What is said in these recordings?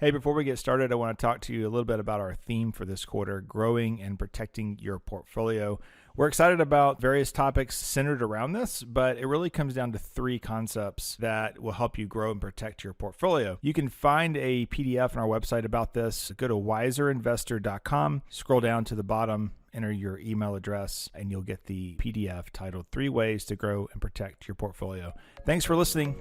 Hey, before we get started, I want to talk to you a little bit about our theme for this quarter, growing and protecting your portfolio. We're excited about various topics centered around this, but it really comes down to three concepts that will help you grow and protect your portfolio. You can find a PDF on our website about this. Go to wiserinvestor.com, scroll down to the bottom, enter your email address, and you'll get the PDF titled 3 Ways to Grow and Protect Your Portfolio. Thanks for listening.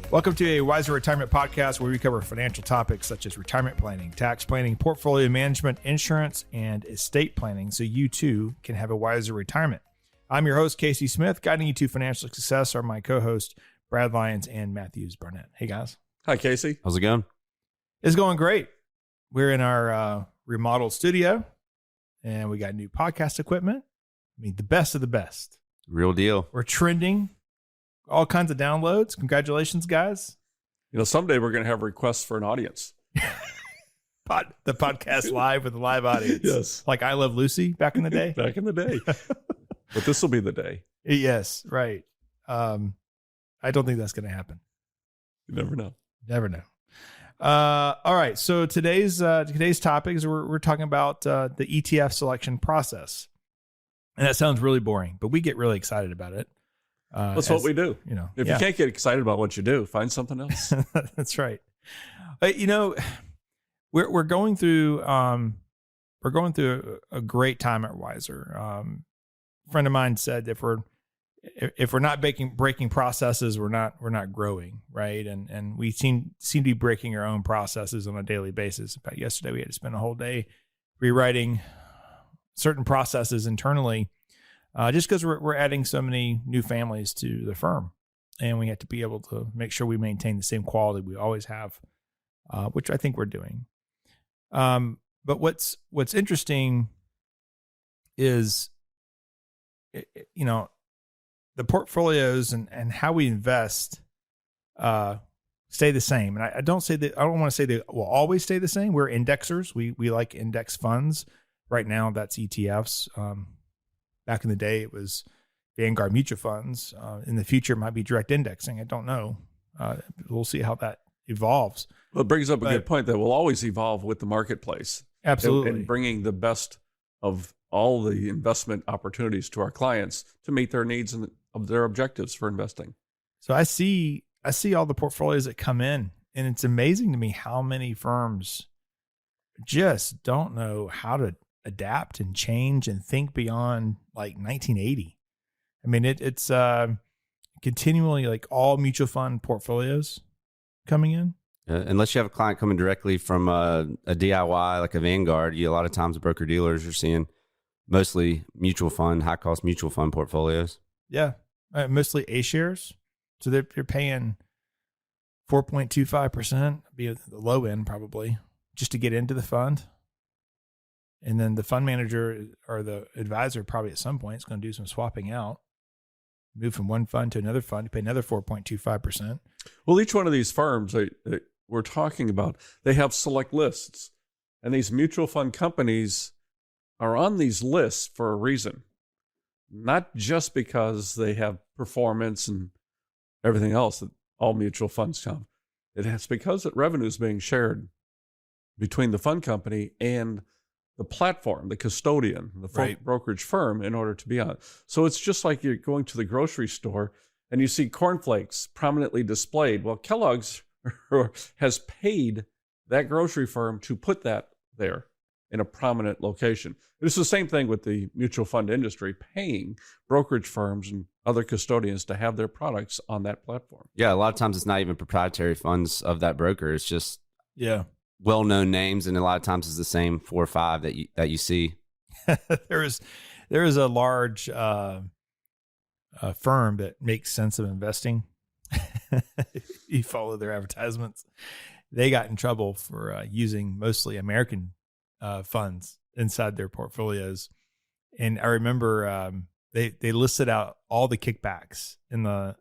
Welcome to a Wiser Retirement Podcast, where we cover financial topics such as retirement planning, tax planning, portfolio management, insurance, and estate planning, so you too can have a wiser retirement. I'm your host, Casey Smith. Guiding you to financial success are my co-hosts, Brad Lyons and Barnett. Hey, guys. Hi, Casey. How's it going? It's going great. We're in our remodeled studio, and we got new podcast equipment. I mean, the best of the best. Real deal. We're trending. All kinds of downloads. Congratulations, guys. You know, someday we're going to have requests for an audience. The podcast live with a live audience. Yes. Like I Love Lucy back in the day. Back in the day. But this will be the day. Yes, right. I don't think that's going to happen. You never know. Never know. All right. So today's topic is we're talking about the ETF selection process. And that sounds really boring, but we get really excited about it. That's what we do. You know, if you can't get excited about what you do, find something else. That's right. You know, we're going through a great time at Wiser. A friend of mine said if we're not breaking processes, we're not growing, right? And we seem to be breaking our own processes on a daily basis. In fact, yesterday we had to spend a whole day rewriting certain processes internally. Just because we're adding so many new families to the firm, and we have to be able to make sure we maintain the same quality we always have, which I think we're doing. But what's interesting is, you know, the portfolios and how we invest stay the same. And I don't want to say they will always stay the same. We're indexers. We like index funds. Right now, that's ETFs. Back in the day, it was Vanguard mutual funds. In the future, it might be direct indexing. I don't know. We'll see how that evolves. Well, it brings up a good point that will always evolve with the marketplace. Absolutely. And bringing the best of all the investment opportunities to our clients to meet their needs and of their objectives for investing. So I see all the portfolios that come in, and it's amazing to me how many firms just don't know how to adapt and change and think beyond like 1980. I mean, it's continually like all mutual fund portfolios coming in. Unless you have a client coming directly from a DIY, like a Vanguard, a lot of times broker dealers are seeing mostly mutual fund, high cost mutual fund portfolios. Yeah. Mostly A shares. So they're paying 4.25%, be the low end probably, just to get into the fund. And then the fund manager or the advisor probably at some point is going to do some swapping out, move from one fund to another fund, pay another 4.25%. Well, each one of these firms that we're talking about, they have select lists. And these mutual fund companies are on these lists for a reason. Not just because they have performance and everything else that all mutual funds have. It's because that revenue is being shared between the fund company and the platform, the custodian, the right. brokerage firm in order to be on it. So it's just like you're going to the grocery store and you see cornflakes prominently displayed. Well, Kellogg's has paid that grocery firm to put that there in a prominent location. It's the same thing with the mutual fund industry, paying brokerage firms and other custodians to have their products on that platform. Yeah, a lot of times it's not even proprietary funds of that broker. It's just well-known names, and a lot of times it's the same 4 or 5 that you see. There is a large firm that makes sense of investing. You follow their advertisements. They got in trouble for using mostly American funds inside their portfolios, and I remember they listed out all the kickbacks in the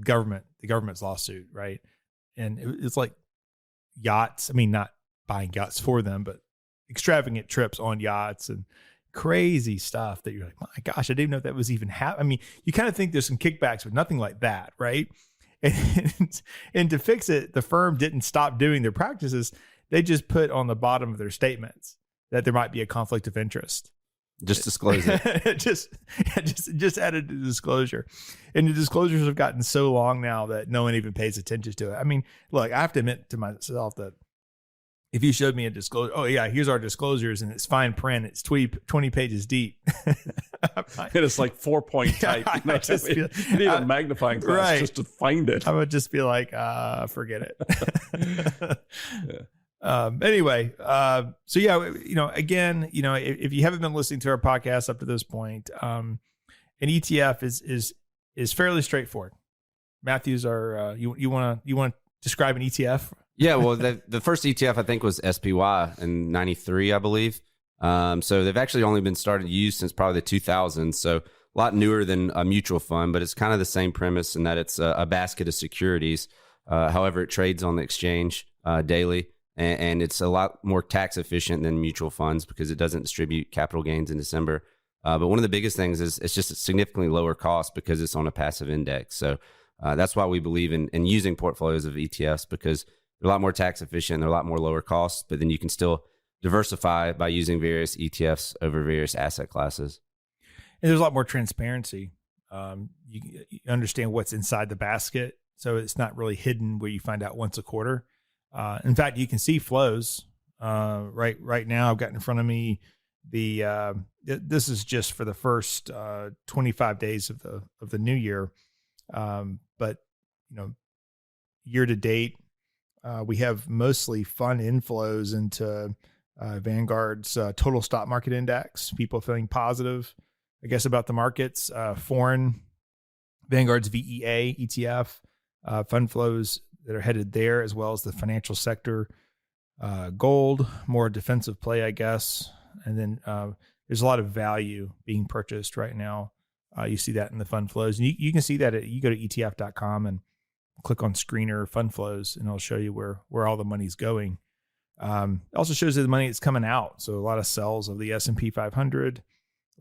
government's lawsuit, right? And it's like yachts. I mean, not buying yachts for them, but extravagant trips on yachts and crazy stuff that you're like, my gosh, I didn't know that was even happening. I mean, you kind of think there's some kickbacks, but nothing like that, right? And to fix it, the firm didn't stop doing their practices. They just put on the bottom of their statements that there might be a conflict of interest. Just disclose it. just added the disclosure. And the disclosures have gotten so long now that no one even pays attention to it. I mean, look, I have to admit to myself that if you showed me a disclosure, oh yeah, here's our disclosures, and it's fine print, it's 20 pages deep. It's like 4-point type. You need a magnifying glass just to find it. I would just be like, forget it. Yeah. Anyway, so yeah, again, if you haven't been listening to our podcast up to this point, an ETF is fairly straightforward. Matthews, you want to describe an ETF? Yeah, well, the first ETF I think was SPY in '93, I believe. So they've actually only been started to use since probably the 2000s. So a lot newer than a mutual fund, but it's kind of the same premise in that it's a basket of securities. However, it trades on the exchange daily, and it's a lot more tax efficient than mutual funds because it doesn't distribute capital gains in December. But one of the biggest things is it's just a significantly lower cost because it's on a passive index. So that's why we believe in using portfolios of ETFs, because they're a lot more tax efficient, they're a lot more lower cost, but then you can still diversify by using various ETFs over various asset classes. And there's a lot more transparency. You understand what's inside the basket, so it's not really hidden where you find out once a quarter. In fact, you can see flows. Right now, I've got in front of me this is just for the first 25 days of the new year, but year to date, we have mostly fund inflows into Vanguard's total stock market index. People feeling positive, I guess, about the markets. Foreign, Vanguard's VEA ETF, fund flows that are headed there, as well as the financial sector. Gold, more defensive play, I guess. And then there's a lot of value being purchased right now. You see that in the fund flows. And you can see that you go to ETF.com and click on screener fund flows, and it'll show you where all the money's going. It also shows you the money that's coming out. So a lot of sales of the S&P 500, a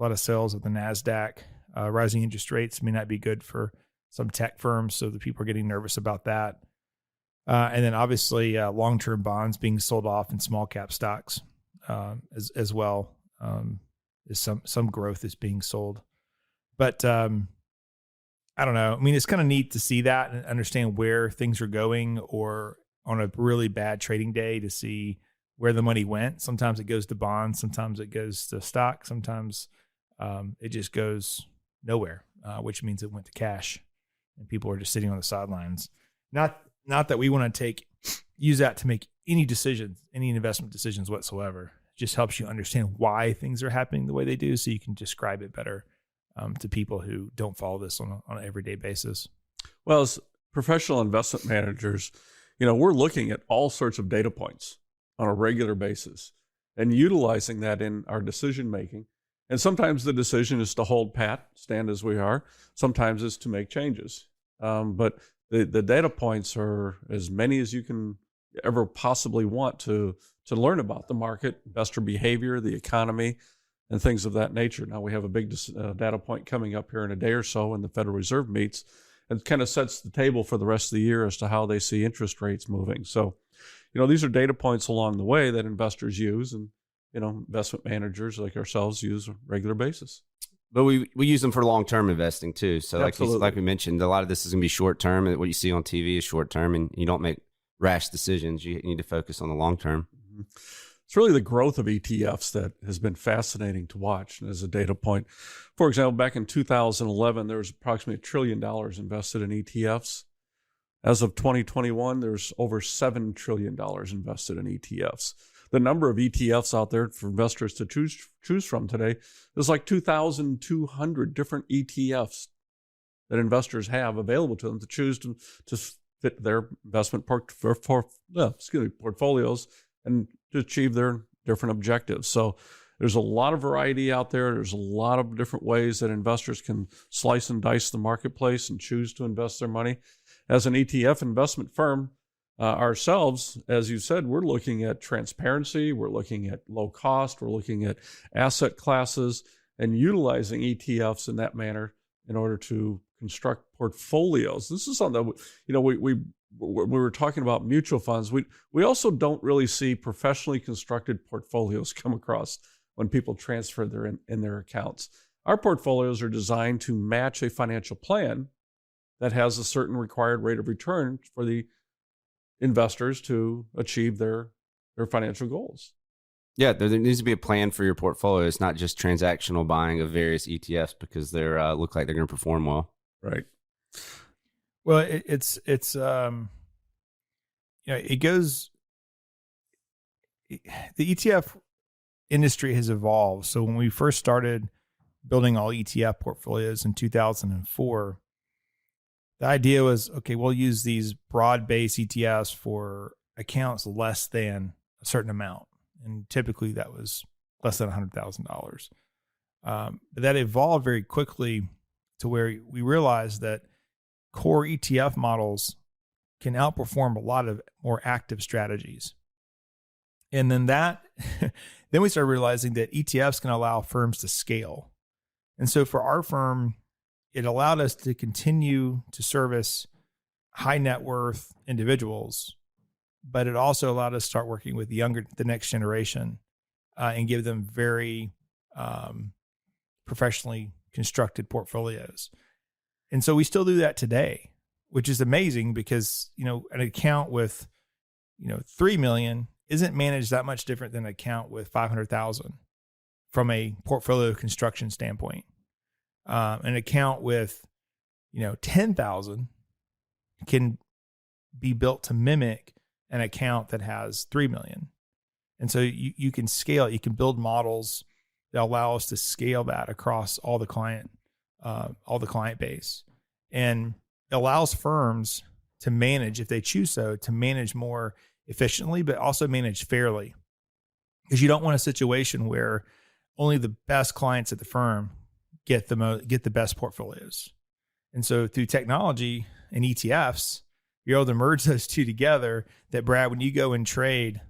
lot of sales of the NASDAQ. Rising interest rates may not be good for some tech firms, so the people are getting nervous about that. And then obviously long-term bonds being sold off in small cap stocks as well. Is some growth is being sold. But I don't know. I mean, it's kind of neat to see that and understand where things are going, or on a really bad trading day to see where the money went. Sometimes it goes to bonds. Sometimes it goes to stock. Sometimes it just goes nowhere, which means it went to cash and people are just sitting on the sidelines. Not that we want to use that to make any decisions, any investment decisions whatsoever. It just helps you understand why things are happening the way they do, so you can describe it better to people who don't follow this on an everyday basis. Well, as professional investment managers, we're looking at all sorts of data points on a regular basis and utilizing that in our decision making. And sometimes the decision is to hold pat, stand as we are. Sometimes it's to make changes. But the data points are as many as you can ever possibly want to learn about the market, investor behavior, the economy, and things of that nature. Now, we have a big data point coming up here in a day or so when the Federal Reserve meets, and kind of sets the table for the rest of the year as to how they see interest rates moving. So, these are data points along the way that investors use, and, investment managers like ourselves use on a regular basis. But we use them for long-term investing too. So like we mentioned, a lot of this is going to be short-term. What you see on TV is short-term, and you don't make rash decisions. You need to focus on the long-term. Mm-hmm. It's really the growth of ETFs that has been fascinating to watch. And as a data point, for example, back in 2011, there was approximately $1 trillion invested in ETFs. As of 2021, there's over $7 trillion invested in ETFs. The number of ETFs out there for investors to choose from today is like 2,200 different ETFs that investors have available to them to choose to fit their investment portfolios and to achieve their different objectives. So there's a lot of variety out there. There's a lot of different ways that investors can slice and dice the marketplace and choose to invest their money. As an ETF investment firm, ourselves, as you said, we're looking at transparency, we're looking at low cost, we're looking at asset classes, and utilizing ETFs in that manner in order to construct portfolios. This is something that, we were talking about mutual funds. We also don't really see professionally constructed portfolios come across when people transfer in their accounts. Our portfolios are designed to match a financial plan that has a certain required rate of return for the investors to achieve their financial goals. Yeah, there needs to be a plan for your portfolio. It's not just transactional buying of various ETFs because they look like they're going to perform well. Right. Well, it goes. The ETF industry has evolved. So when we first started building all ETF portfolios in 2004, the idea was, okay, we'll use these broad-based ETFs for accounts less than a certain amount. And typically that was less than $100,000. But that evolved very quickly to where we realized that core ETF models can outperform a lot of more active strategies. And then then we started realizing that ETFs can allow firms to scale. And so for our firm, it allowed us to continue to service high net worth individuals, but it also allowed us to start working with the next generation, and give them very professionally constructed portfolios. And so we still do that today, which is amazing because, an account with, 3 million isn't managed that much different than an account with 500,000 from a portfolio construction standpoint. An account with, 10,000 can be built to mimic an account that has 3 million. And so you can scale it. You can build models that allow us to scale that across all the client base, and it allows firms to manage, if they choose so, to manage more efficiently, but also manage fairly, because you don't want a situation where only the best clients at the firm get the best portfolios. And so through technology and ETFs, you're able to merge those two together. That, Brad, when you go and trade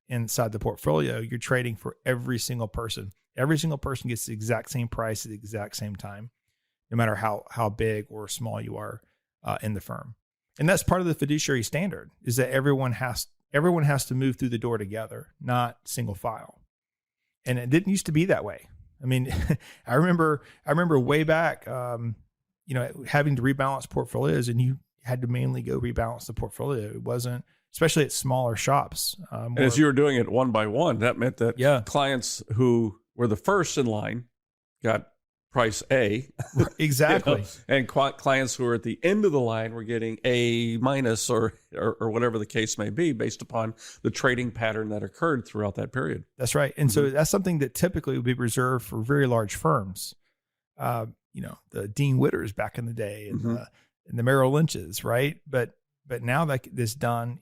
inside the portfolio, you're trading for every single person. Every single person gets the exact same price at the exact same time, no matter how big or small you are in the firm. And that's part of the fiduciary standard, is that everyone has to move through the door together, not single file. And it didn't used to be that way. I mean, I remember way back, having to rebalance portfolios, and you had to mainly go rebalance the portfolio. It wasn't, especially at smaller shops. And as you were doing it one by one, that meant that clients who were the first in line got price A. Exactly. And clients who are at the end of the line were getting A minus or whatever the case may be, based upon the trading pattern that occurred throughout that period. That's right. And so that's something that typically would be reserved for very large firms. The Dean Witters back in the day, and the Merrill Lynch's, right? But now that this done,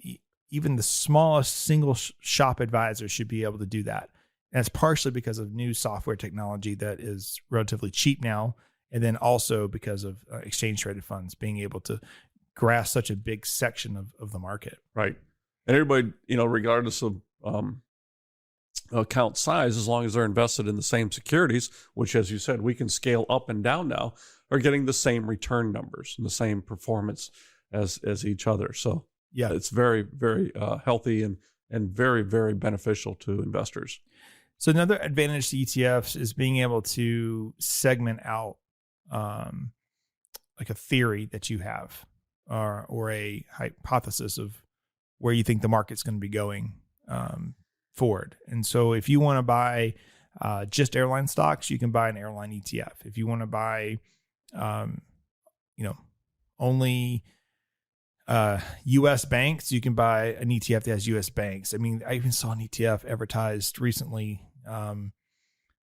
even the smallest single shop advisor should be able to do that. And it's partially because of new software technology that is relatively cheap now, and then also because of exchange traded funds being able to grasp such a big section of the market. Right. And everybody, regardless of account size, as long as they're invested in the same securities, which, as you said, we can scale up and down now, are getting the same return numbers and the same performance as each other. So yeah, it's very, very healthy and very, very beneficial to investors. So another advantage to ETFs is being able to segment out like a theory that you have, or a hypothesis of where you think the market's going to be going forward. And so if you want to buy just airline stocks, you can buy an airline ETF. If you want to buy, only U.S. banks, you can buy an ETF that has U.S. banks. I mean, I even saw an ETF advertised recently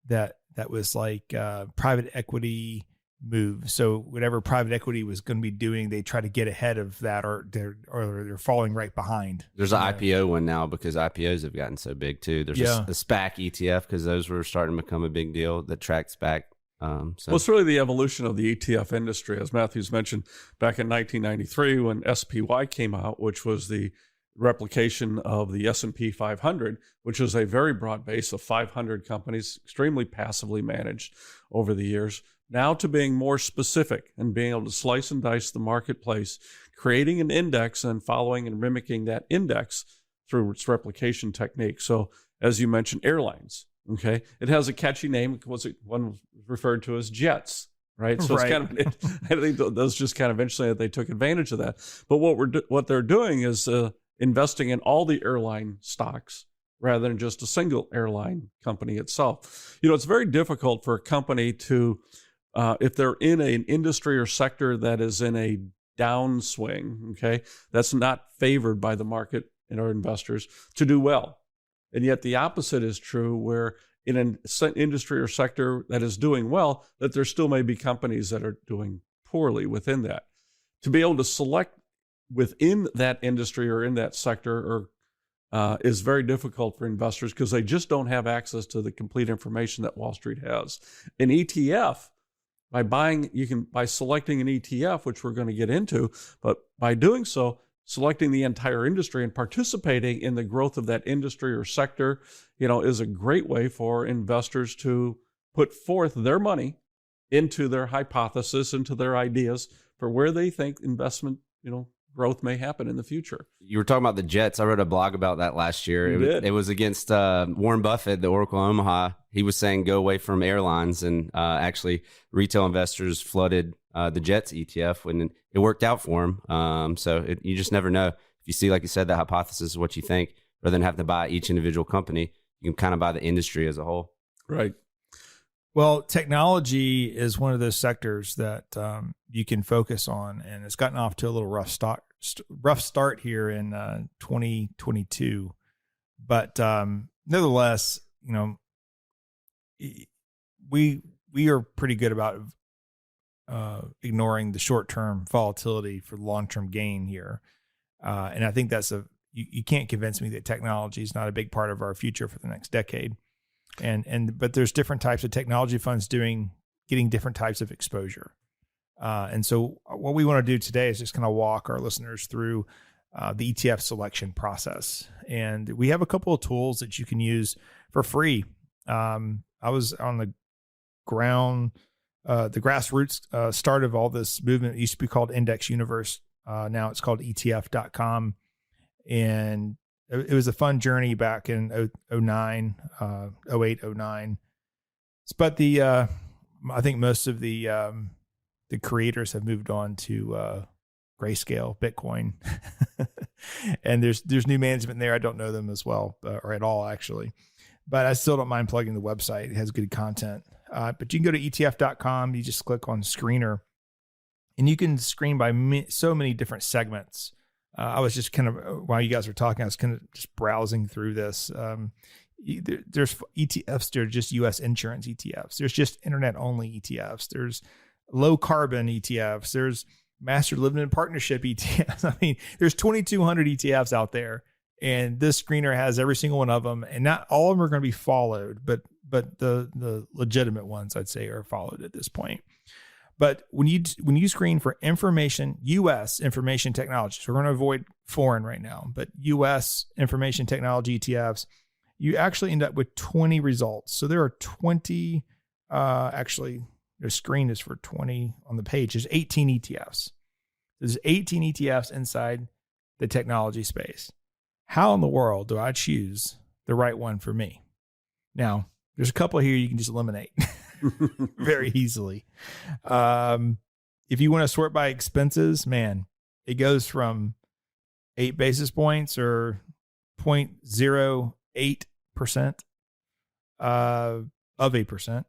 that was like private equity move. So whatever private equity was going to be doing, they try to get ahead of that, or they're falling right behind. There's an IPO one now because IPOs have gotten so big too. There's a SPAC ETF because those were starting to become a big deal that tracks back. Well, it's really the evolution of the ETF industry, as Matthew's mentioned, back in 1993 when SPY came out, which was the replication of the S&P 500, which is a very broad base of 500 companies, extremely passively managed over the years, now to being more specific and being able to slice and dice the marketplace, creating an index and following and mimicking that index through its replication technique. So as you mentioned, airlines, okay? It has a catchy name. One referred to as jets, right? So Right. it's kind of, I think that's just kind of interesting that they took advantage of that. But what they're doing is investing in all the airline stocks rather than just a single airline company itself. It's very difficult for a company to, if they're in an industry or sector that is in a downswing, okay, that's not favored by the market and our investors, to do well. And yet the opposite is true, where in an industry or sector that is doing well, that there still may be companies that are doing poorly within that. To be able to select within that industry or in that sector is very difficult for investors because they just don't have access to the complete information that Wall Street has. An ETF, by selecting an ETF, which we're going to get into, but by doing so, selecting the entire industry and participating in the growth of that industry or sector, is a great way for investors to put forth their money into their hypothesis, into their ideas for where they think investment, growth may happen in the future. You were talking about the Jets. I wrote a blog about that last year. It was against Warren Buffett, the Oracle Omaha. He was saying go away from airlines, and actually retail investors flooded the Jets ETF when it worked out for them. You just never know. If you see, like you said, the hypothesis is what you think, rather than have to buy each individual company, you can kind of buy the industry as a whole. Right. Well, technology is one of those sectors that you can focus on, and it's gotten off to a little rough start here in 2022. But nevertheless, we are pretty good about ignoring the short-term volatility for long-term gain here. And I think that's you can't convince me that technology is not a big part of our future for the next decade. But there's different types of technology funds getting different types of exposure. And so what we want to do today is just kind of walk our listeners through the ETF selection process. And we have a couple of tools that you can use for free. I was on the grassroots start of all this movement. It used to be called Index Universe. Now it's called ETF.com. And it was a fun journey back in 08, 09. But I think most of the creators have moved on to Grayscale, Bitcoin. And there's new management there. I don't know them as well or at all, actually. But I still don't mind plugging the website. It has good content. But you can go to ETF.com. You just click on Screener. And you can screen by so many different segments. I was just kind of, while you guys were talking, I was kind of just browsing through this. There's ETFs, they're just U.S. insurance ETFs. There's just internet-only ETFs. There's low-carbon ETFs. There's master limited partnership ETFs. I mean, there's 2,200 ETFs out there, and this screener has every single one of them. And not all of them are going to be followed, but the legitimate ones, I'd say, are followed at this point. But when you screen for U.S. information technology, so we're going to avoid foreign right now, but U.S. information technology ETFs, you actually end up with 20 results. So there are 20, actually, the screen is for 20 on the page. There's 18 ETFs. There's 18 ETFs inside the technology space. How in the world do I choose the right one for me? Now, there's a couple here you can just eliminate very easily. If you want to sort by expenses, man, it goes from 8 basis points or 0.08% of 8%,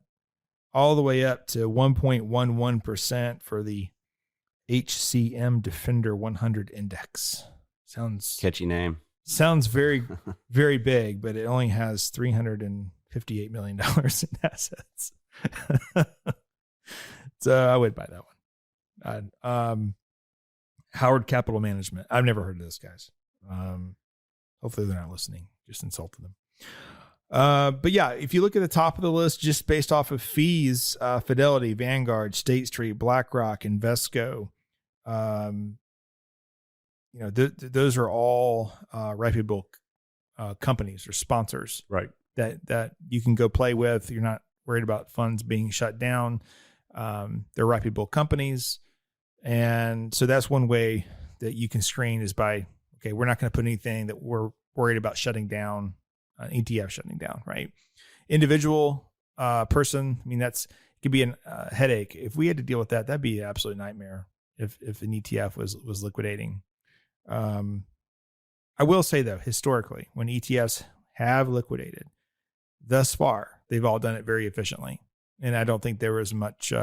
all the way up to 1.11% for the HCM Defender 100 Index. Sounds catchy name. Sounds very, very big, but it only has $358 million in assets. So I would buy that one. Howard Capital Management. I've never heard of those guys. Hopefully they're not listening. Just insulted them. But yeah, if you look at the top of the list, just based off of fees, Fidelity, Vanguard, State Street, BlackRock, Invesco, those are all reputable companies or sponsors, Right. That you can go play with. You're not worried about funds being shut down. They're reputable companies. And so that's one way that you can screen is by, okay, we're not going to put anything that we're worried about shutting down, ETF shutting down, right? Individual person, I mean, it could be a headache. If we had to deal with that, that'd be an absolute nightmare if an ETF was liquidating. I will say, though, historically, when ETFs have liquidated, thus far, they've all done it very efficiently. And I don't think there was much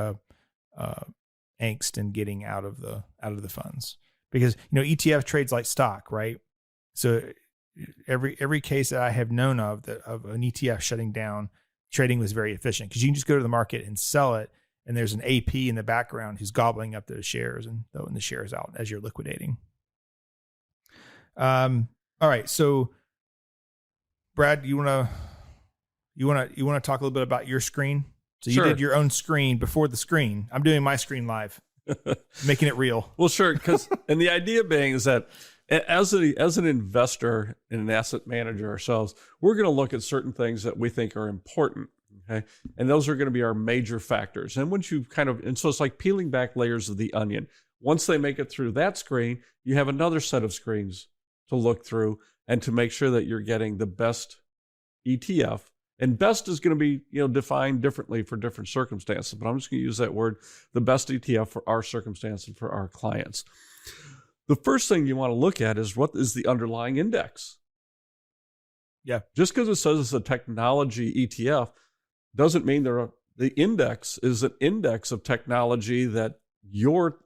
angst in getting out of the funds, because ETF trades like stock, right? So every case that I have known of an ETF shutting down, trading was very efficient, because you can just go to the market and sell it, and there's an AP in the background who's gobbling up those shares and throwing the shares out as you're liquidating. All right, so Brad, you want to talk a little bit about your screen? So you did your own screen before the screen. I'm doing my screen live, making it real. Well, sure, and the idea being is that as an investor and an asset manager ourselves, we're going to look at certain things that we think are important. Okay, and those are going to be our major factors. And once you so it's like peeling back layers of the onion. Once they make it through that screen, you have another set of screens to look through and to make sure that you're getting the best ETF. And best is going to be, defined differently for different circumstances. But I'm just going to use that word, the best ETF for our circumstance and for our clients. The first thing you want to look at is what is the underlying index. Yeah. Just because it says it's a technology ETF doesn't mean the index is an index of technology that you're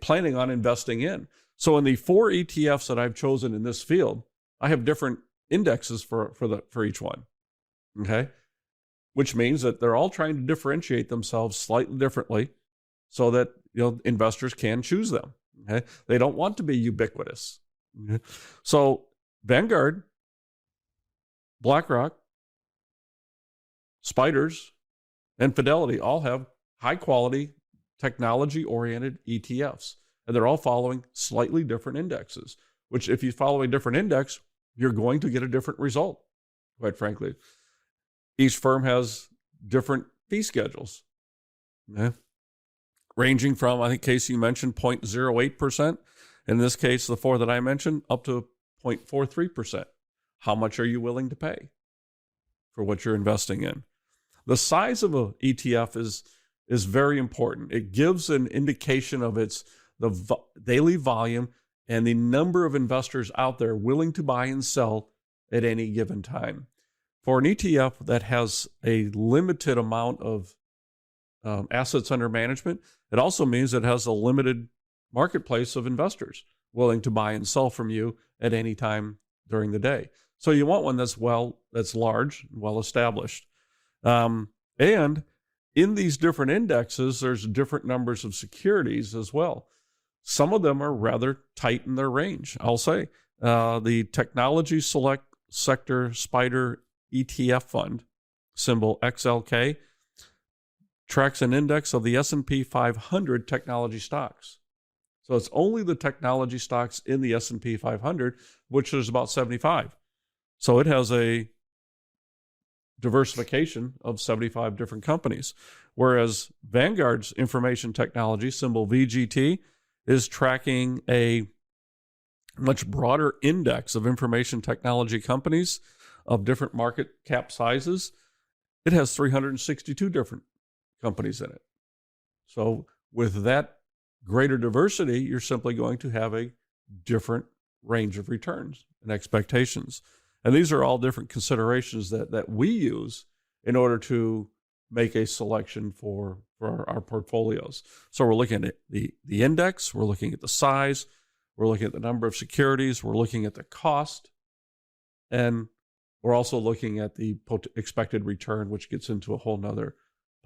planning on investing in. So in the 4 ETFs that I've chosen in this field, I have different indexes for each one. Okay, which means that they're all trying to differentiate themselves slightly differently, so that investors can choose them. Okay, they don't want to be ubiquitous. Okay? So Vanguard, BlackRock, Spiders, and Fidelity all have high quality, technology oriented ETFs, and they're all following slightly different indexes. Which, if you follow a different index, you're going to get a different result. Quite frankly. Each firm has different fee schedules, ranging from, I think Casey mentioned 0.08%. In this case, the 4 that I mentioned, up to 0.43%. How much are you willing to pay for what you're investing in? The size of an ETF is very important. It gives an indication of the daily volume and the number of investors out there willing to buy and sell at any given time. For an ETF that has a limited amount of assets under management, it also means it has a limited marketplace of investors willing to buy and sell from you at any time during the day. So you want one that's large, well established. And in these different indexes, there's different numbers of securities as well. Some of them are rather tight in their range, I'll say. The Technology Select Sector Spider ETF fund, symbol XLK, tracks an index of the S&P 500 technology stocks. So it's only the technology stocks in the S&P 500, which is about 75. So it has a diversification of 75 different companies, whereas Vanguard's information technology, symbol VGT, is tracking a much broader index of information technology companies of different market cap sizes. It has 362 different companies in it. So with that greater diversity, you're simply going to have a different range of returns and expectations. And these are all different considerations that we use in order to make a selection for our portfolios. So we're looking at the index, we're looking at the size, we're looking at the number of securities, we're looking at the cost, and we're also looking at the expected return, which gets into a whole nother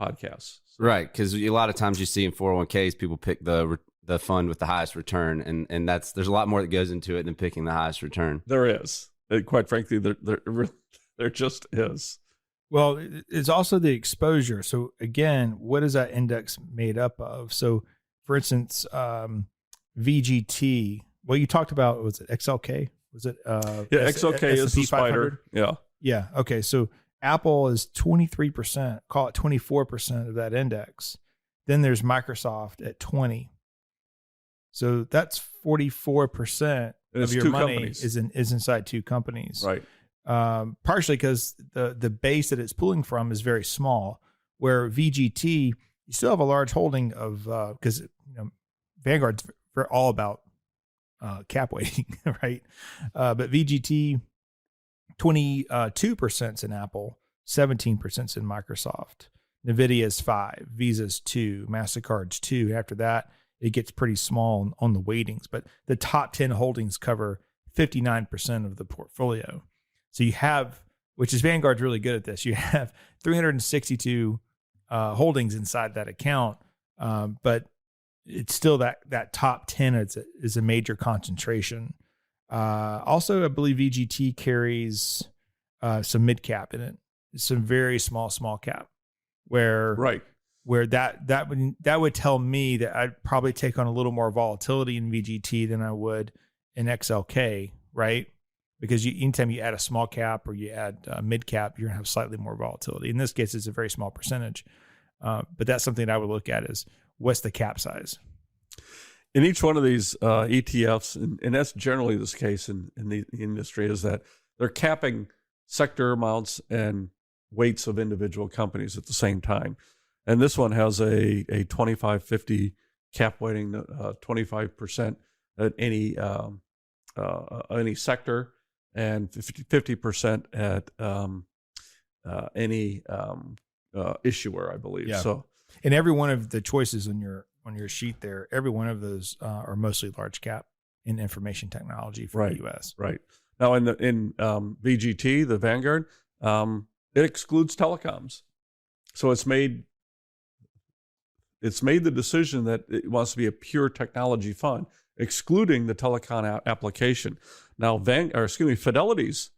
podcast. So. Right, because a lot of times you see in 401ks, people pick the fund with the highest return, and there's a lot more that goes into it than picking the highest return. There is. And quite frankly, there just is. Well, it's also the exposure. So again, what is that index made up of? So for instance, VGT, well, you talked about, was it XLK? Was it XLK is the spider. Yeah. Okay. So Apple is 23%, call it 24% of that index. Then there's Microsoft at 20. So that's 44% of your money is inside two companies. Right. Partially because the base that it's pulling from is very small, where VGT, you still have a large holding of, because Vanguard's all about cap weighting, right? But VGT, 22% in Apple, 17% in Microsoft. NVIDIA's 5%, Visa's 2%, MasterCard's 2%. After that, it gets pretty small on the weightings, but the top 10 holdings cover 59% of the portfolio. So you have, which is Vanguard's really good at this, you have 362 holdings inside that account, but it's still that top 10 is a major concentration. Also, I believe VGT carries some mid cap in it, some very small cap, where that would tell me that I'd probably take on a little more volatility in VGT than I would in XLK, right? Because anytime you add a small cap or you add mid cap, you're gonna have slightly more volatility. In this case, it's a very small percentage, but that's something that I would look at is what's the cap size. In each one of these ETFs, and that's generally this case in the industry, is that they're capping sector amounts and weights of individual companies at the same time. And this one has a 25-50 cap weighting, 25% at any sector, and 50% at any issuer, I believe. Yeah. So, and every one of the choices on your sheet there, every one of those are mostly large cap in information technology for the U.S. Right. Now in VGT, the Vanguard, it excludes telecoms. So it's made the decision that it wants to be a pure technology fund, excluding the telecom application. Now, Fidelity's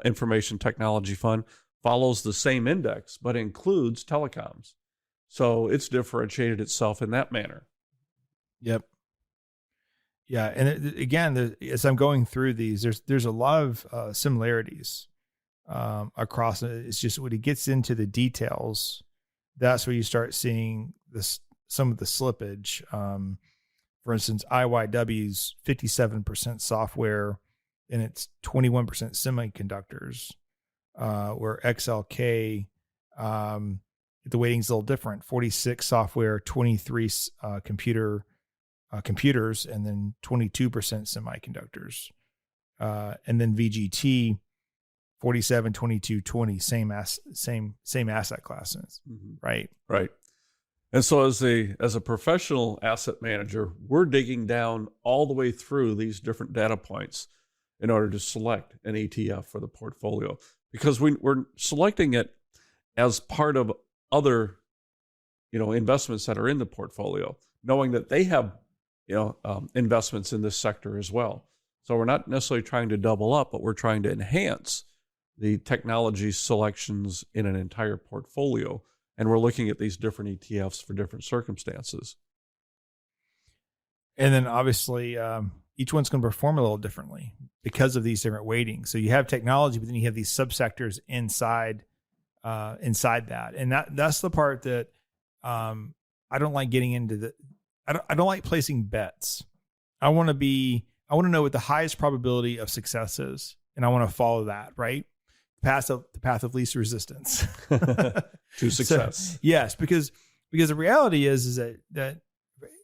information technology fund follows the same index, but includes telecoms. So it's differentiated itself in that manner. Yep. Yeah, and again, as I'm going through these, there's a lot of similarities across. It's just when it gets into the details, that's where you start seeing some of the slippage. For instance, IYW's 57% software and it's 21% semiconductors, where XLK, the weighting's a little different, 46 software, 23 computers, and then 22% semiconductors. And then VGT, 47, 22, 20, same asset classes, right? Right. And so as a professional asset manager, we're digging down all the way through these different data points in order to select an ETF for the portfolio, because we're selecting it as part of other, investments that are in the portfolio, knowing that they have, investments in this sector as well. So we're not necessarily trying to double up, but we're trying to enhance the technology selections in an entire portfolio. And we're looking at these different ETFs for different circumstances. And then obviously, each one's going to perform a little differently because of these different weightings. So you have technology, but then you have these subsectors inside that. And that's the part that I don't like getting into. I don't like placing bets. I want to know what the highest probability of success is, and I want to follow that, right? The path of least resistance to success. So, yes, because the reality is that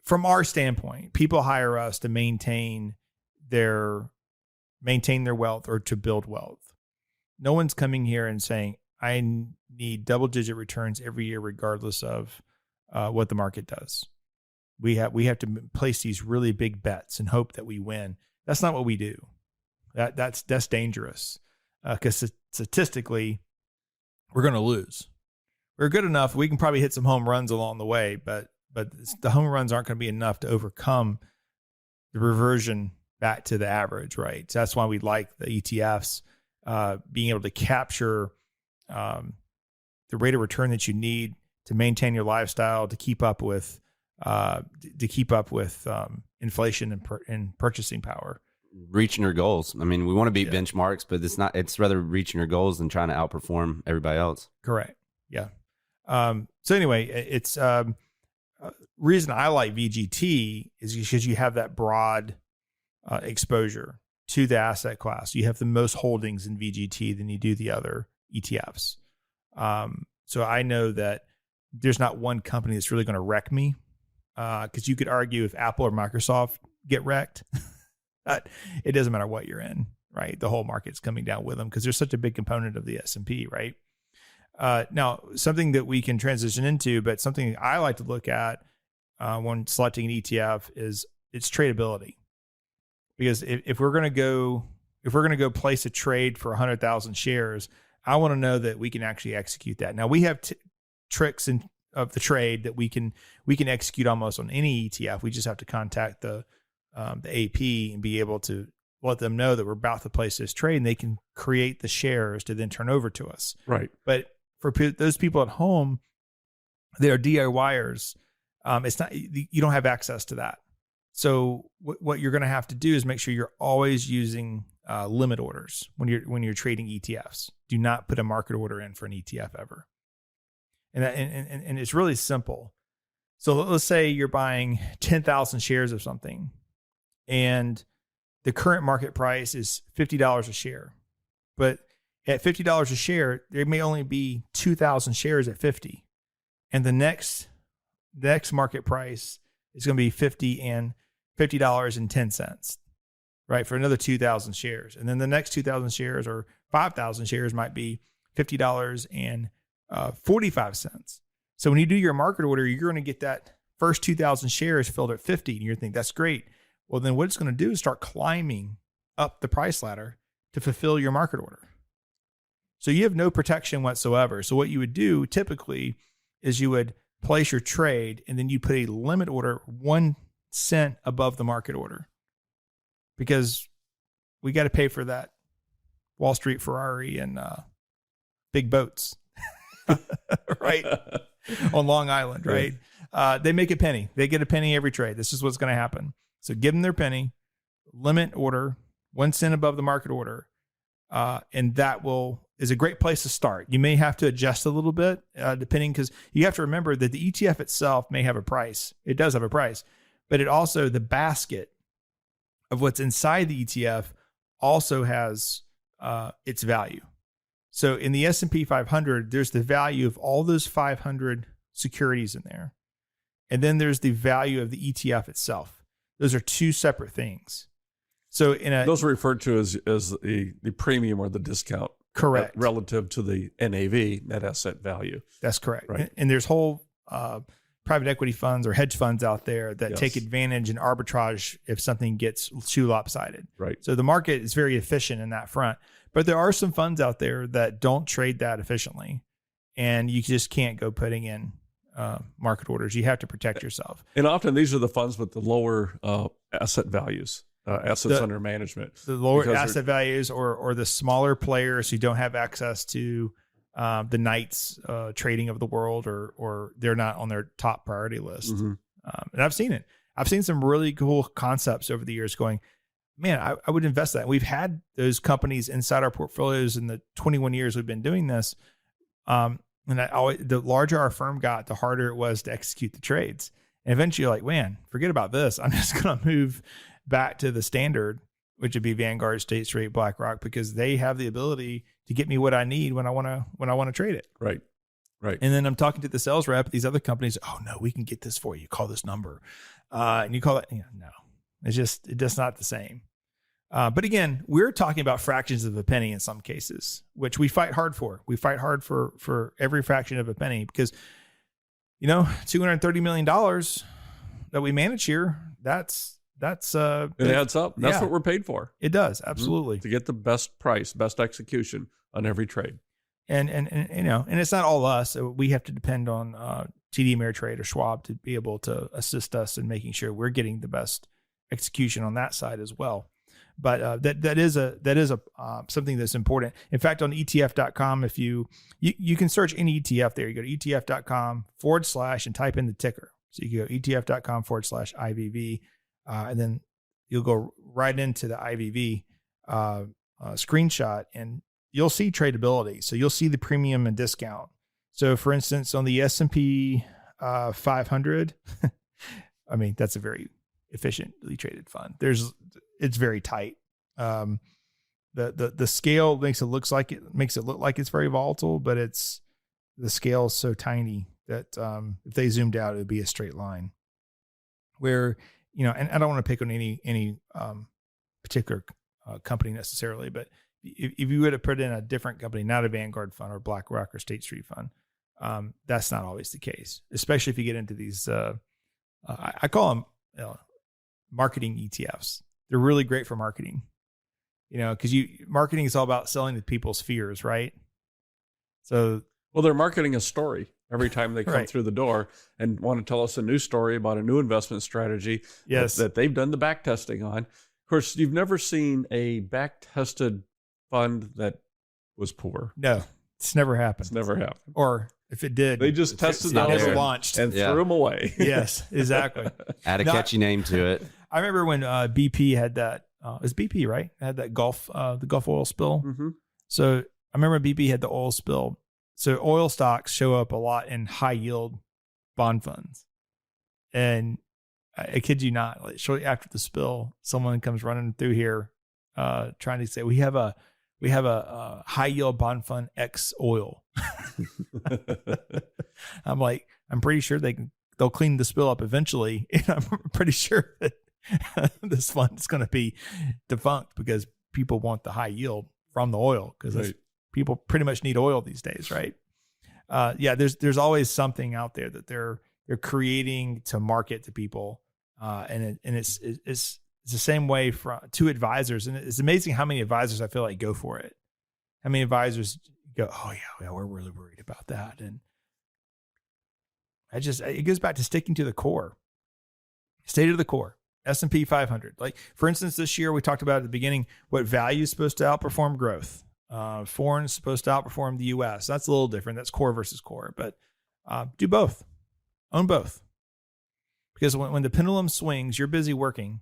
from our standpoint, people hire us to maintain their wealth or to build wealth. No one's coming here and saying, I need double-digit returns every year, regardless of what the market does. We have to place these really big bets and hope that we win. That's not what we do. That's dangerous because statistically, we're going to lose. We're good enough. We can probably hit some home runs along the way, but the home runs aren't going to be enough to overcome the reversion back to the average, right? So that's why we like the ETFs, being able to capture the rate of return that you need to maintain your lifestyle, to keep up with to keep up with inflation and purchasing power. Reaching your goals. I mean, we want to beat benchmarks, but it's rather reaching your goals than trying to outperform everybody else. Correct. Yeah. So anyway, it's reason I like VGT is because you have that broad exposure to the asset class. You have the most holdings in VGT than you do the other ETFs. So I know that there's not one company that's really going to wreck me, because you could argue if Apple or Microsoft get wrecked, it doesn't matter what you're in, right? The whole market's coming down with them because there's such a big component of the S&P, right? Now, something that we can transition into, but something I like to look at when selecting an ETF is its tradability. Because if we're going to go place a trade for 100,000 shares, I want to know that we can actually execute that. Now, we have tricks of the trade that we can execute almost on any ETF. We just have to contact the AP and be able to let them know that we're about to place this trade, and they can create the shares to then turn over to us. Right. But for those people at home, they are DIYers. It's not, you don't have access to that. So what you're going to have to do is make sure you're always using limit orders when you're trading ETFs. Do not put a market order in for an ETF ever. And it's really simple. So let's say you're buying 10,000 shares of something, and the current market price is $50 a share. But at $50 a share, there may only be 2,000 shares at 50. And the next market price is going to be $50.10, right? For another 2,000 shares. And then the next 2,000 shares or 5,000 shares might be $50.45. So when you do your market order, you're going to get that first 2,000 shares filled at 50. And you're thinking, that's great. Well, then what it's going to do is start climbing up the price ladder to fulfill your market order. So you have no protection whatsoever. So what you would do typically is you would place your trade, and then you put a limit order 1 cent above the market order, because we got to pay for that Wall Street Ferrari and big boats, right? On Long Island, right? They make a penny. They get a penny every trade. This is what's going to happen. So give them their penny, limit order 1 cent above the market order, and that is a great place to start. You may have to adjust a little bit, depending, because you have to remember that the ETF itself may have a price. It does have a price, but it also, the basket of what's inside the ETF also has its value. So in the S&P 500, there's the value of all those 500 securities in there. And then there's the value of the ETF itself. Those are two separate things. So those are referred to as the premium or the discount. Correct. Relative to the NAV, net asset value. That's correct. Right. And there's whole private equity funds or hedge funds out there that take advantage and arbitrage if something gets too lopsided. Right. So the market is very efficient in that front. But there are some funds out there that don't trade that efficiently, and you just can't go putting in market orders. You have to protect yourself. And often these are the funds with the lower asset values. Assets under management. The lower asset values or the smaller players who don't have access to the Knights trading of the world, or they're not on their top priority list. Mm-hmm. And I've seen it. I've seen some really cool concepts over the years going, man, I would invest that. We've had those companies inside our portfolios in the 21 years we've been doing this. And the larger our firm got, the harder it was to execute the trades. And eventually you're like, man, forget about this. I'm just going to move back to the standard, which would be Vanguard, State Street, BlackRock, because they have the ability to get me what I need when I want to trade it. Right. And then I'm talking to the sales rep at these other companies. Oh no, we can get this for you. Call this number, and you call it. No, it's just not the same. But again, we're talking about fractions of a penny in some cases, which we fight hard for. We fight hard for every fraction of a penny, because $230 million that we manage here, that's it adds up. That's what we're paid for. It does, absolutely. To get the best price, best execution on every trade. And it's not all us. We have to depend on TD Ameritrade or Schwab to be able to assist us in making sure we're getting the best execution on that side as well. But that is something that's important. In fact, on ETF.com, if you can search any ETF there. You go to ETF.com / and type in the ticker. So you go ETF.com/IVV, and then you'll go right into the IVV screenshot, and you'll see tradability. So you'll see the premium and discount. So for instance, on the S&P 500, I mean, that's a very efficiently traded fund. It's very tight. The scale makes it look like it's very volatile, but the scale is so tiny that if they zoomed out, it would be a straight line. Where, and I don't want to pick on any particular company necessarily, but if you would have put in a different company, not a Vanguard fund or BlackRock or State Street fund, that's not always the case, especially if you get into these, I call them marketing ETFs. They're really great for marketing, because marketing is all about selling to people's fears, right? So, well, they're marketing a story every time they come through the door and want to tell us a new story about a new investment strategy that they've done the back testing on. Of course, you've never seen a back tested fund that was poor. No, it's never happened. It's never happened. Or if it did, they just tested them never launched and threw them away. Yes, exactly. Add a catchy name to it. I remember when BP had that. It was BP, right? It had that the Gulf oil spill. Mm-hmm. So I remember BP had the oil spill. So oil stocks show up a lot in high yield bond funds, and I kid you not, like shortly after the spill, someone comes running through here, trying to say we have a high yield bond fund X oil. I'm like, I'm pretty sure they'll clean the spill up eventually, and I'm pretty sure that this fund is going to be defunct because people want the high yield from the oil because people pretty much need oil these days, right? There's always something out there that they're creating to market to people, and it's the same way to advisors, and it's amazing how many advisors I feel like go for it. How many advisors go, oh yeah, we're really worried about that, and it goes back to sticking to the core, stay to the core. S&P 500. Like for instance, this year we talked about at the beginning what value is supposed to outperform growth. Foreign is supposed to outperform the U.S. That's a little different. That's core versus core, but do both. Own both. Because when the pendulum swings, you're busy working,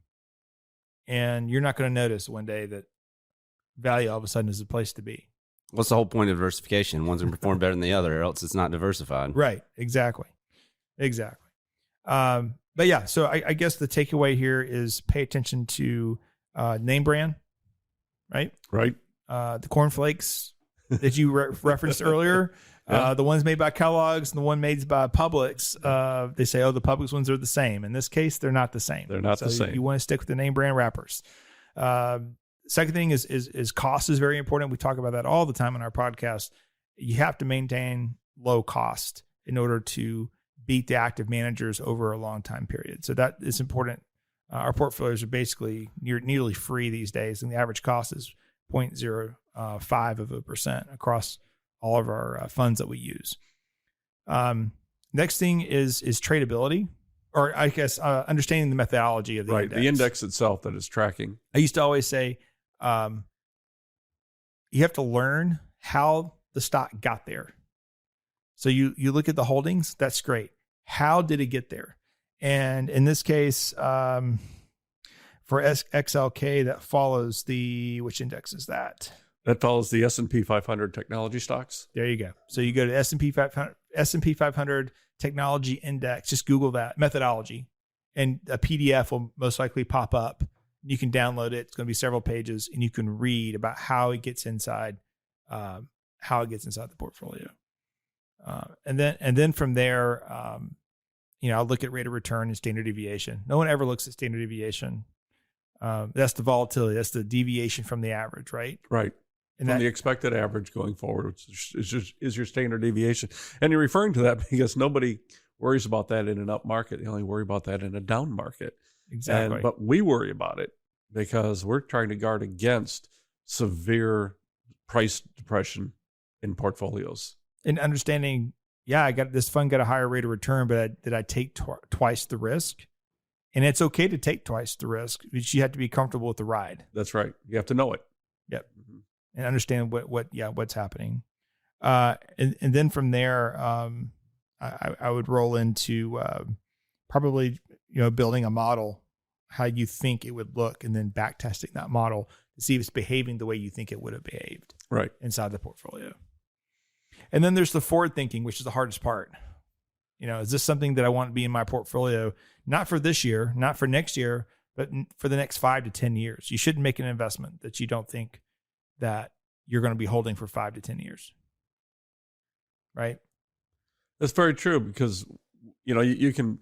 and you're not going to notice one day that value all of a sudden is a place to be. What's the whole point of diversification? One's going to perform better than the other, or else it's not diversified. Right. Exactly. But yeah, so I guess the takeaway here is pay attention to name brand, right? Right. The cornflakes that you referenced earlier, the ones made by Kellogg's and the one made by Publix, they say, the Publix ones are the same. In this case, they're not the same. They're not the same. You want to stick with the name brand wrappers. Second thing is cost is very important. We talk about that all the time on our podcast. You have to maintain low cost in order to beat the active managers over a long time period. So that is important. Our portfolios are basically nearly free these days, and the average cost is 0.05% across all of our funds that we use. Next thing is tradability, or I guess understanding the methodology of the index. The index itself that is tracking. I used to always say you have to learn how the stock got there. So you look at the holdings, that's great. How did it get there? And in this case, for XLK, that follows which index is that? That follows the S&P 500 technology stocks. There you go. So you go to S&P 500 technology index, just Google that methodology, and a PDF will most likely pop up. You can download it. It's going to be several pages, and you can read about how it gets inside the portfolio. And then from there, I'll look at rate of return and standard deviation. No one ever looks at standard deviation. That's the volatility. That's the deviation from the average, right? Right. And from the expected average going forward, which is your standard deviation. And you're referring to that because nobody worries about that in an up market. They only worry about that in a down market. Exactly. But we worry about it because we're trying to guard against severe price depression in portfolios. And understanding, this fund got a higher rate of return, but did I take twice the risk? And it's okay to take twice the risk, but you have to be comfortable with the ride. That's right. You have to know it. Yep. Mm-hmm. And understand what's happening. And then from there, I would roll into probably, building a model, how you think it would look, and then back testing that model to see if it's behaving the way you think it would have behaved Right. inside the portfolio. And then there's the forward thinking, which is the hardest part. Is this something that I want to be in my portfolio, not for this year, not for next year, but for the next 5 to 10 years? You shouldn't make an investment that you don't think that you're going to be holding for 5 to 10 years. Right? That's very true, because you can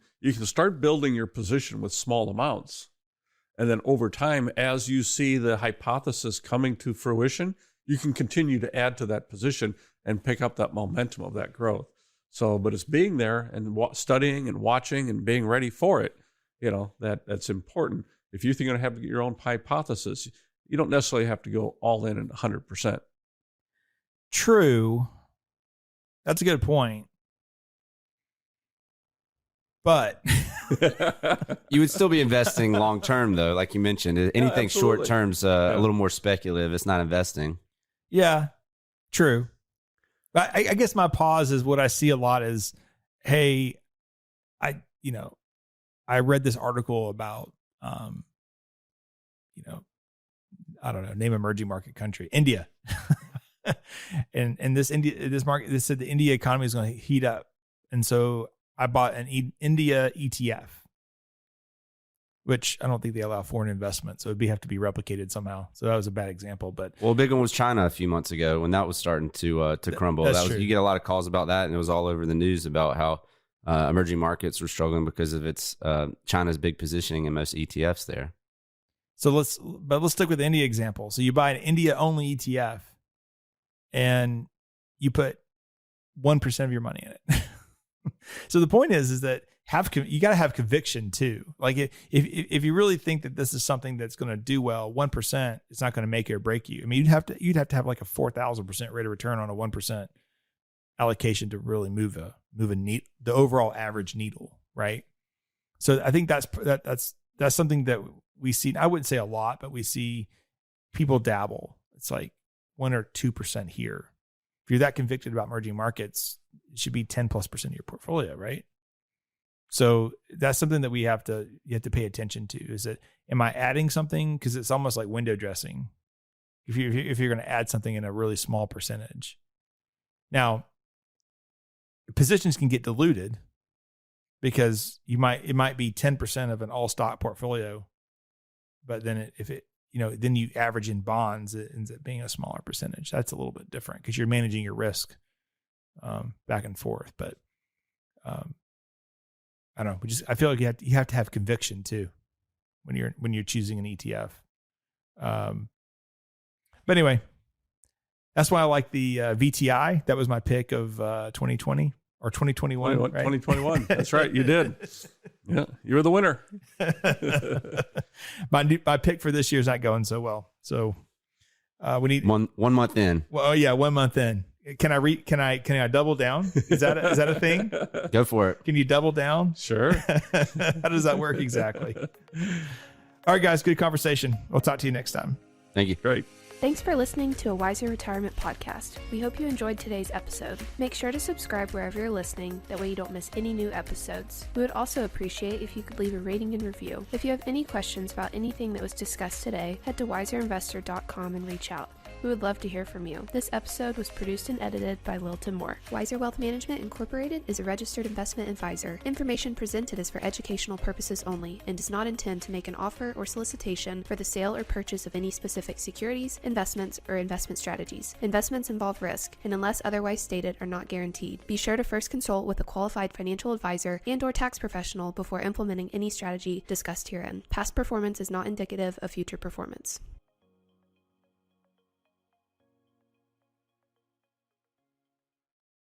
start building your position with small amounts, and then over time, as you see the hypothesis coming to fruition, you can continue to add to that position and pick up that momentum of that growth. So, but it's being there and studying and watching and being ready for it. That's important. If you think you're going to have your own hypothesis, you don't necessarily have to go all in at 100%. True. That's a good point. But you would still be investing long term, though, like you mentioned. Anything short term's a little more speculative. It's not investing. Yeah, true. But I guess my pause is what I see a lot is, hey, I read this article about, I don't know, name emerging market country, India. and this market, this said the India economy is going to heat up. And so I bought an India ETF, which I don't think they allow foreign investment. So it'd have to be replicated somehow. So that was a bad example. But a big one was China a few months ago when that was starting to crumble. You get a lot of calls about that, and it was all over the news about how emerging markets were struggling because of its China's big positioning in most ETFs there. So let's stick with the India example. So you buy an India only ETF, and you put 1% of your money in it. So the point is that you got to have conviction too. Like if you really think that this is something that's going to do well, 1% it's not going to make or break you. I mean, you'd have to have like a 4,000% rate of return on a 1% allocation to really move the overall average needle, right? So I think that's something that we see. I wouldn't say a lot, but we see people dabble. It's like 1 or 2% here. If you're that convicted about emerging markets, it should be 10+% of your portfolio, right? So that's something that you have to pay attention to. Is that, am I adding something? Because it's almost like window dressing. If you're going to add something in a really small percentage. Now, positions can get diluted because it might be 10% of an all stock portfolio, but then then you average in bonds, it ends up being a smaller percentage. That's a little bit different because you're managing your risk back and forth. But I don't know. I feel like you have to have conviction too when you're choosing an ETF. But anyway, that's why I like the VTI. That was my pick of 2020 or 2021. Right? 2021. That's right. You did. Yeah, you were the winner. My pick for this year is not going so well. So we need one month in. Well, yeah, 1 month in. Can I double down? Is that a thing? Go for it. Can you double down? Sure. How does that work exactly? All right, guys, good conversation. We'll talk to you next time. Thank you. Great. Thanks for listening to a Wiser Retirement podcast. We hope you enjoyed today's episode. Make sure to subscribe wherever you're listening, that way you don't miss any new episodes. We would also appreciate if you could leave a rating and review. If you have any questions about anything that was discussed today, head to wiserinvestor.com and reach out. We would love to hear from you. This episode was produced and edited by Lilton Moore. Wiser Wealth Management Incorporated is a registered investment advisor. Information presented is for educational purposes only and does not intend to make an offer or solicitation for the sale or purchase of any specific securities, investments, or investment strategies. Investments involve risk and, unless otherwise stated, are not guaranteed. Be sure to first consult with a qualified financial advisor and/or tax professional before implementing any strategy discussed herein. Past performance is not indicative of future performance.